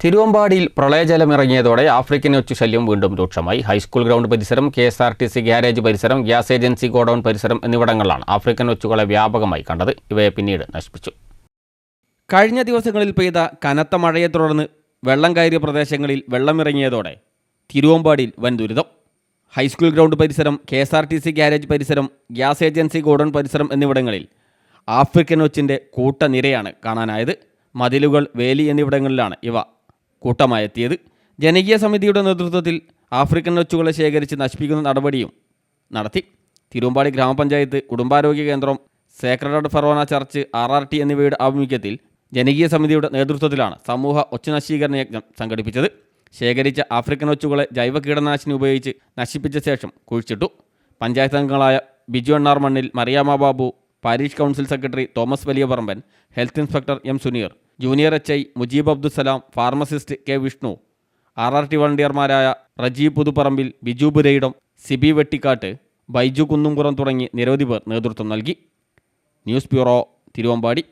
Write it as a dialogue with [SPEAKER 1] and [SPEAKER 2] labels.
[SPEAKER 1] തിരുവമ്പാടിയിൽ പ്രളയജലമിറങ്ങിയതോടെ African ഒച്ചുശല്യം വീണ്ടും രൂക്ഷമായി. High school ground പരിസരം, KSRTC ഗ്യാരേജ് പരിസരം, ഗ്യാസ് ഏജൻസി ഗോഡൌൺ പരിസരം എന്നിവിടങ്ങളിലാണ് ആഫ്രിക്കൻ ഒച്ചുകളെ വ്യാപകമായി കണ്ടത്. ഇവയെ പിന്നീട് നശിപ്പിച്ചു.
[SPEAKER 2] കഴിഞ്ഞ ദിവസങ്ങളിൽ പെയ്ത കനത്ത മഴയെ തുടർന്ന് വെള്ളം കയറിയ പ്രദേശങ്ങളിൽ വെള്ളമിറങ്ങിയതോടെ തിരുവമ്പാടിയിൽ വൻ ദുരിതം. ഹൈസ്കൂൾ ഗ്രൗണ്ട് പരിസരം, KSRTC ഗ്യാരേജ് പരിസരം, ഗ്യാസ് ഏജൻസി ഗോഡൌൺ പരിസരം എന്നിവിടങ്ങളിൽ ആഫ്രിക്കൻ ഒച്ചിൻ്റെ കൂട്ടനിരയാണ് കാണാനായത്. മതിലുകൾ, വേലി എന്നിവിടങ്ങളിലാണ് ഇവ കൂട്ടമായെത്തിയത്. ജനകീയ സമിതിയുടെ നേതൃത്വത്തിൽ ആഫ്രിക്കൻ ഒച്ചുകളെ ശേഖരിച്ച് നശിപ്പിക്കുന്ന നടപടിയും നടത്തി. തിരുവമ്പാടി ഗ്രാമപഞ്ചായത്ത്, കുടുംബാരോഗ്യ കേന്ദ്രം, Sacred heart Forane church, RRT എന്നിവയുടെ ആഭിമുഖ്യത്തിൽ ജനകീയ സമിതിയുടെ നേതൃത്വത്തിലാണ് സമൂഹ ഒച്ചുനശീകരണ യജ്ഞം സംഘടിപ്പിച്ചത്. ശേഖരിച്ച ആഫ്രിക്കൻ ഒച്ചുകളെ ജൈവ കീടനാശിനി ഉപയോഗിച്ച് നശിപ്പിച്ച ശേഷം കുഴിച്ചിട്ടു. പഞ്ചായത്ത് അംഗങ്ങളായ Biju Annar Mannil, Mariyamma Babu, parish council secretary Thomas Valiyaparamban, health inspector M. Suneer, junior HI Mujeeb Abdussalam, pharmacist K. Vishnu, RRT വളണ്ടിയർമാരായ റജീബ് പുതുപ്പറമ്പിൽ, ബിജു പുരയിടം, സിബി വെട്ടിക്കാട്ട്, ബൈജു കുന്നുംപുറം തുടങ്ങി നിരവധി പേർ നേതൃത്വം നൽകി. News bureau, Thiruvambady.